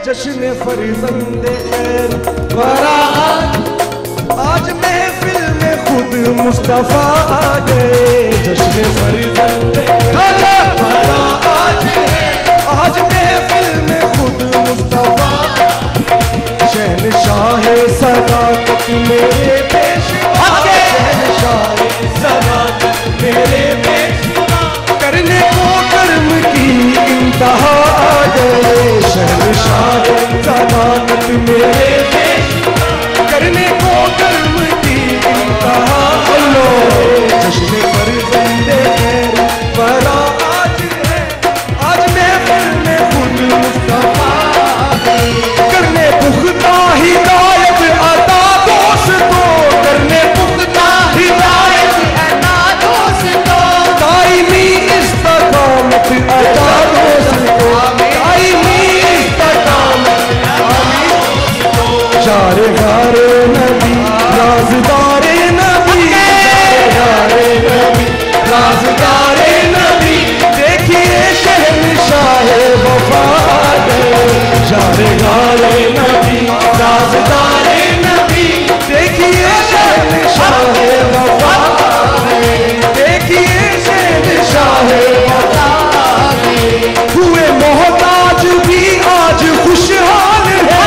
जश्न फरज़ंदे खैर बरात, आज महफिल में खुद मुस्तफा आ गए। जश्न फरज़ंदे खैर बरात, आज महफिल में खुद मुस्तफा, शहनशाह सदाकत मेरे पेशवा, शहनशाह सदाकत मेरे पेशवा, करने को कर्म की इंतहा आ गए। शहनशाह सदाकत मेरे पेशवा, करने को कर्म की इंतहा। जश्न फरज़ंदे खैर बरात है, आज महफिल में खुद मुस्तफा, करने पुख्ता हिदायत अता दोस्तों, करने पुख्ता हिदायत अता दोस्तों, दायमी इस्तकामत अता दोस्तों, दायमी इस्तकामत अता दोस्तों। शारगारे नबी राज़दारे नबी, शारगारे नबी राज़दारे नबी, देखिए शहनशाह वफा गए। शारगारे नबी राज़दारे नबी, देखिए शहनशाह वफा गए, देखिए शहनशाह वफा गए। हुए मोहताज भी आज खुशहाल है,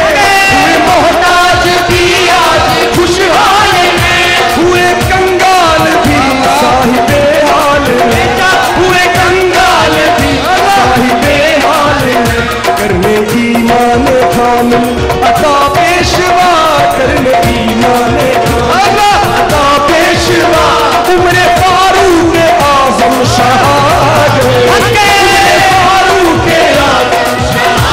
हुए मोहताज भी आज खुशहाल है, हुए कंगाल भी साहिबे हाल है, हुए कंगाल भी साहिबे हाल है। करने ईमान कामिल अता पेशवा, करने ईमान कामिल अता पेशवा, उम्र फारूक आज़म शाह गए, उम्र फारूक आज़म शाह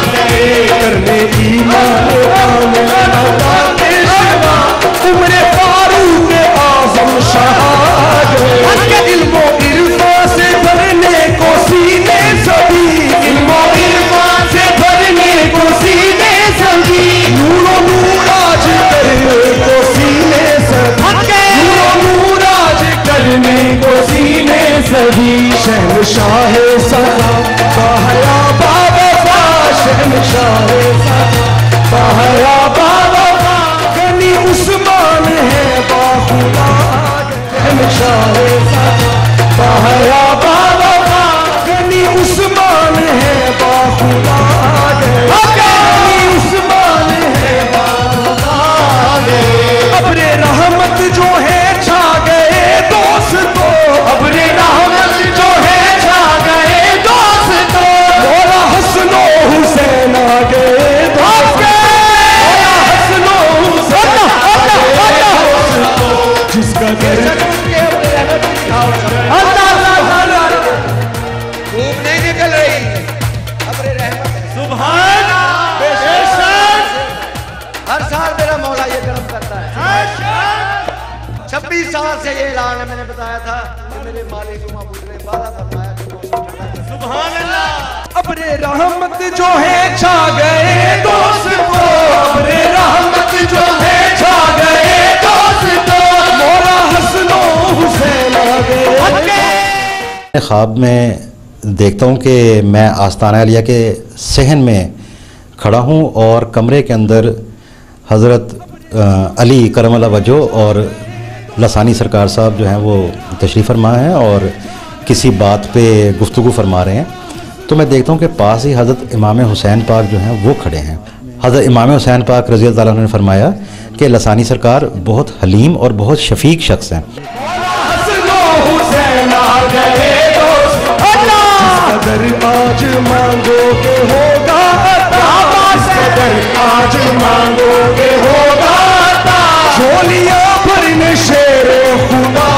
गए। करने ईमान कामिल अता पेशवा, उम्र फारूक आज़म शाह गए। इल्मो इरफा से भरने को सीने सभी, इल्मो इरफा से भरने को सीने सभी, नूरो नूराज करने को सीने सभी, नूरो नूराज करने को सीने सभी। शहनशाह सदा बहया बाबा, शहनशाह सदा बहया बाबा, गनी उस्मान है बाखुदा, शहनशाह सदा बहया बाबा, गनी उस्मान है बाखुदा, गनी उस्मान है बाखुदा। अब्रे रहमत जो है छा गए दोस्तों, अब्रे रहमत जो है छा गए दोस्तों, मौला हसनो हुसैन आ गए दोस्तों, मौला हसनो हुसैन आ गए दोस्तों। जिसका धूप नहीं निकल रही, अब्रे रहमत सुभान हर साल मेरा मौला ये कर्म करता है। 26 साल से ये ऐलान है, मैंने बताया था कि मेरे मालिक महबूब ने वादा फरमाया कि मौसम ठंडा है। सुभान अल्लाह। अब्रे रहमत जो है छा गए दोस्तों, अब्रे रहमत जो है छा गए दोस्तों, मौला हसनो हुसैन आ गए। ख्वाब में देखता हूँ कि मैं आस्ताना अलिया के सहन में खड़ा हूँ और कमरे के अंदर हज़रत अली करमल्ला वजो और लसानी सरकार साहब जो हैं वो तशरीफ़ फरमा हैं और किसी बात पे गुफ्तगू फरमा रहे हैं। तो मैं देखता हूँ कि पास ही हज़रत इमाम हुसैन पाक जो हैं वो खड़े हैं। हज़रत इमाम हुसैन पाक रज़ी अल्लाह अन्हु ने फरमाया कि लसानी सरकार बहुत हलीम और बहुत शफीक शख्स हैं। आज मांगोगे होगा आज मांगोगे होगा, झोलियां भरने शेरे खुदा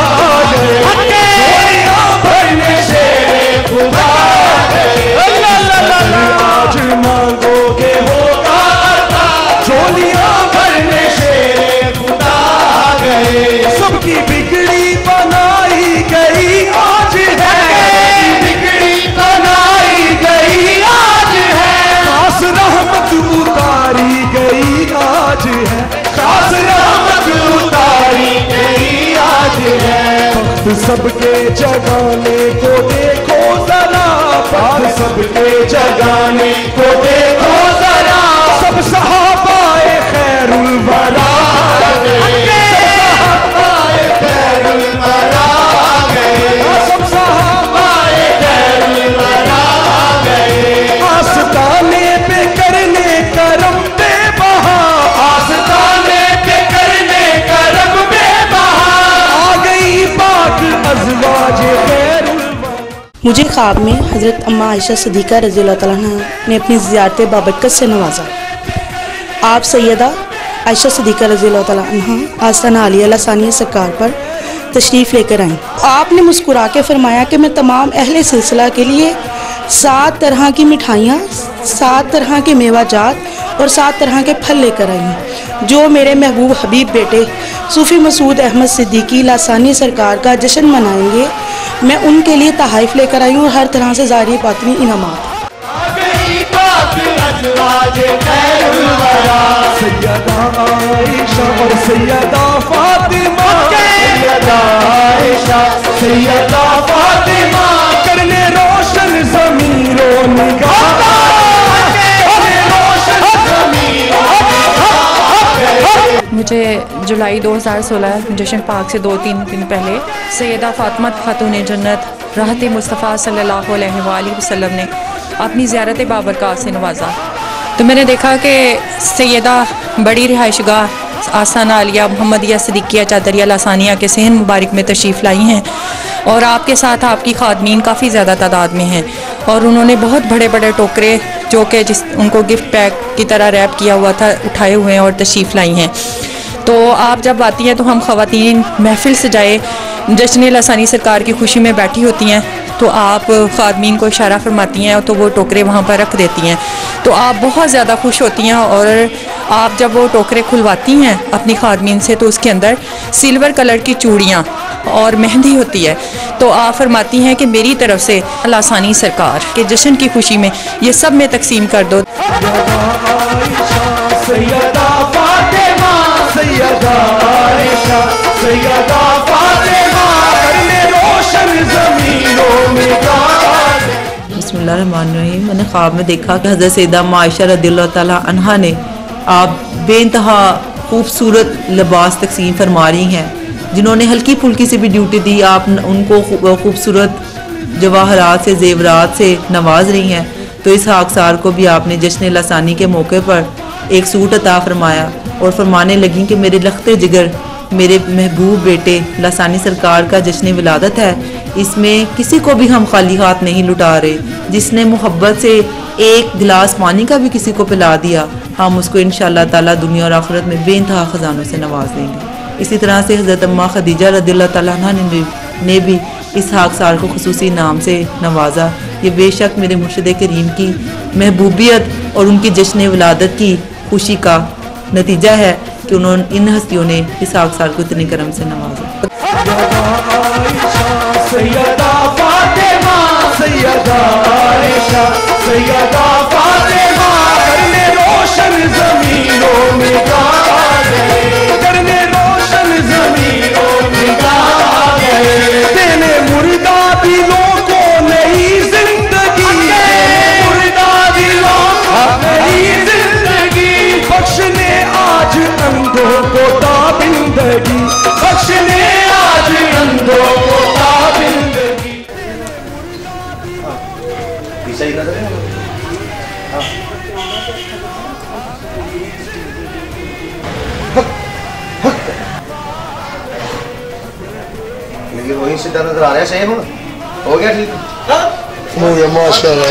गए, झोलियां भरने शेरे खुदा गए। आज मांगोगे होगा, झोलियां भरने शेरे खुदा गए। सबकी बिगड़ी बनाई गई आज है, बिगड़ी बनाई गई आज है, खास रहमत उतारी गई आज है, खास रहमत उतारी गई आज है। वक्त सबके जगाने को देखो जरा, वक्त सबके जगाने को देखो जरा, मुझे ख्वाब में हज़रत अम्मा आयशा सिद्दीक़ा रज़ियल्लाहु तआला अन्हा ने अपनी ज़ियारत बाबरकत से नवाजा। आप सैयदा आयशा सिद्दीक़ा रज़ियल्लाहु तआला अन्हा आस्ताना आलिया लासानिया सरकार पर तशरीफ़ लेकर आईं। आपने मुस्कुरा के फरमाया कि मैं तमाम अहले सिलसिला के लिए 7 तरह की मिठाइयाँ, 7 तरह के मेवाजात और 7 तरह के फल लेकर आई हूँ, जो मेरे महबूब हबीब बेटे सूफ़ी मसूद अहमद सिद्दीकी लासानी सरकार का जश्न मनाएंगे। मैं उनके लिए तहाइफ लेकर आई हूँ और हर तरह से ज़ाहिरी बातिनी इनामात। सैयदा आयशा और सैयदा फातिमा, सैयदा आयशा सैयदा फातिमा, करने रोशन ज़मीरों निगाह, करने रोशन ज़मीरों। मुझे जुलाई 2016 जश्न पाक से 2-3 दिन पहले सैयदा फातिमा खातून जन्नत राहत मुस्तफ़ा सल्लल्लाहु अलैहि वसल्लम ने अपनी ज़ियारत बाबरकत से नवाजा। तो मैंने देखा कि सैयदा बड़ी रिहाइशगाह आस्ताना आलिया मोहम्मदिया सिद्दीकिया चादरिया लासानिया के सहन मुबारक में तशरीफ़ लाई हैं और आपके साथ आपकी खादमीन काफ़ी ज़्यादा तादाद में हैं और उन्होंने बहुत बड़े बड़े टोकरे जो कि उनको गिफ्ट पैक की तरह रैप किया हुआ था उठाए हुए हैं और तशरीफ़ लाई हैं। तो आप जब आती हैं तो हम ख़वातीन महफिल सजाए जश्न लासानी सरकार की खुशी में बैठी होती हैं, तो आप खादमीन को इशारा फरमाती हैं तो वो टोकरे वहाँ पर रख देती हैं, तो आप बहुत ज़्यादा खुश होती हैं और आप जब वो टोकरे खुलवाती हैं अपनी खादमीन से तो उसके अंदर सिल्वर कलर की चूड़ियाँ और मेहंदी होती है। तो आप फरमाती हैं कि मेरी तरफ से लासानी सरकार के जश्न की खुशी में ये सब में तकसीम कर दो। सैयदा फातिमा, सैयदा आयशा सैयदा फातिमा, करने रोशन ज़मीरों में गाज़। बिस्मिल्लाहिर्रहमानिर्रहीम। मैंने ख्वाब में देखा कि हज़रत सैयदा अम्मा आयशा रज़ियल्लाहु तआला अन्हा ने आप बेइंतहा खूबसूरत लिबास तकसीम फरमा रही हैं, जिन्होंने हल्की फुल्की से भी ड्यूटी दी, आप उनको खूबसूरत जवाहरात से जेवरात से नवाज रही हैं। तो इस खाकसार को भी आपने जश्न लासानी के मौके पर एक सूट अता फरमाया और फरमाने लगी कि मेरे लख्ते जिगर मेरे महबूब बेटे लासानी सरकार का जश्न विलादत है, इसमें किसी को भी हम खाली हाथ नहीं लुटा रहे। जिसने मोहब्बत से एक गिलास पानी का भी किसी को पिला दिया, हम उसको इंशाअल्लाह ताला दुनिया और आखिरत में बेइंतहा ख़जानों से नवाज देंगे। इसी तरह से हज़रत अम्मा खदीजा रज़ियल्लाहु तआला अन्हा ने भी इस खाकसार को खुसूसी नाम से नवाजा। ये बेशक मेरे मुर्शिद करीम की महबूबियत और उनकी जश्न विलादत की खुशी का नतीजा है कि उन्होंने इन हस्तियों ने इस खाकसार को इतने करम से नवाजा। सैयदा फातिमा, सैयदा आयशा सैयदा फातिमा, करने रोशन ज़मीरों में गाज़, करने रोशन ज़मीरों में गाज़, देने मुर्दा दिलों को नई जिंदगी, मुर्दा दिलों को नई जिंदगी, बख्शने आज अंधों को ताबिंदगी, बख्शने आज अंधों को ताबिंदगी। सही नजर है। वही सीधा नजर आ रहा है। सही हो गया, ठीक हो गया, माशाल्लाह।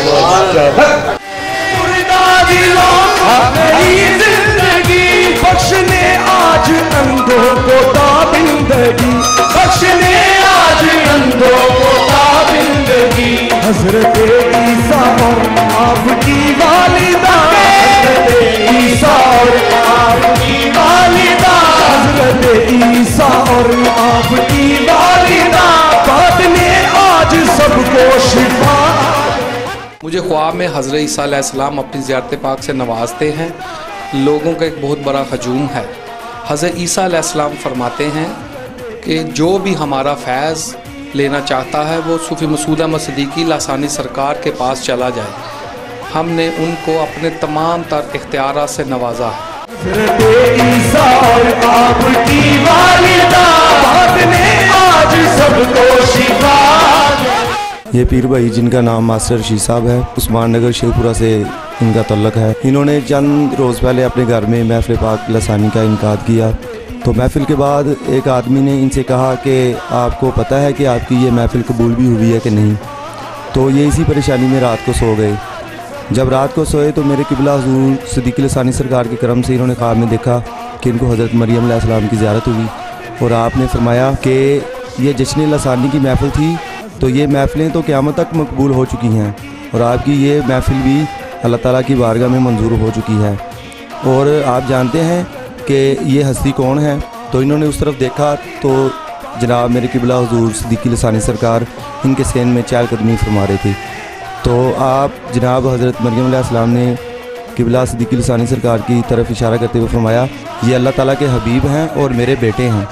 मुर्दा दिलों को नई जिंदगी, बख्शने आज अंधों को ताबिंदगी, बख्शने आज अंधों को ताबिंदगी। हज़रत ईसा और आपकी वालिदा, हज़रत ईसा और आपकी वालिदा, हज़रत ईसा और आपकी वालिदा, बात ने आज सबको शिफा। मुझे ख्वाब में हज़रत ईसा अलैहिस्सलाम अपनी ज़ियारत पाक से नवाजते हैं। लोगों का एक बहुत बड़ा हजूम है। हज़रत ईसा अलैहिस्सलाम फरमाते हैं कि जो भी हमारा फैज़ लेना चाहता है वो सूफ़ी मसूद अहमद सिद्दीकी लासानी सरकार के पास चला जाए। हमने उनको अपने तमाम तर इख्तियारात से नवाजा है। हज़रत ईसा और आपकी वालिदा, बात ने आज सबको शिफा। ये पीर भाई जिनका नाम मास्टर रशीद साहब है, उस्मान नगर शेखपुरा से इनका तल्लक है। इन्होंने चंद रोज़ पहले अपने घर में महफिल पाक लासानी का इनकाद किया। तो महफिल के बाद एक आदमी ने इनसे कहा कि आपको पता है कि आपकी ये महफिल कबूल भी हुई है कि नहीं। तो ये इसी परेशानी में रात को सो गए। जब रात को सोए तो मेरे किबला हुजूर सिद्दीक़ लसानी सरकार के करम से इन्होंने ख्वाब में देखा कि इनको हज़रत मरियम अलैहिस्सलाम की ज़ियारत हुई और आपने फरमाया कि ये जश्न लसानी की महफ़िल थी, तो ये महफ़िलें तो क़यामत तक मकबूल हो चुकी हैं और आपकी ये महफ़िल भी अल्लाह ताला की बारगाह में मंजूर हो चुकी है। और आप जानते हैं कि ये हस्ती कौन है? तो इन्होंने उस तरफ देखा तो जनाब मेरे किबला हुजूर सिद्दीक़ लसानी सरकार इनके सेन में चहलकदमी फरमा रहे थे। तो आप जनाब हज़रत मरियम अलैहिस्सलाम ने किबला सिद्दीक़ लसानी सरकार की तरफ इशारा करते हुए फरमाया, ये अल्लाह ताला के हबीब हैं और मेरे बेटे हैं।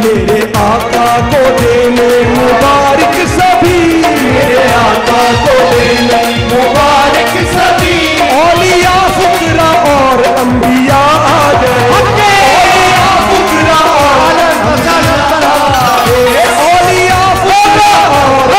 मेरे आका को देने मुबारक सभी, मेरे आका को देने मुबारक सभी। औलिया फुकरा और अंबिया आ गए, औलिया फुकरा और औलिया फुकरा और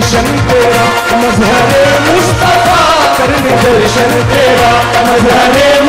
दर्शन तेरा, मजहरे मुस्तफा कर दे दर्शन तेरा, मजहरे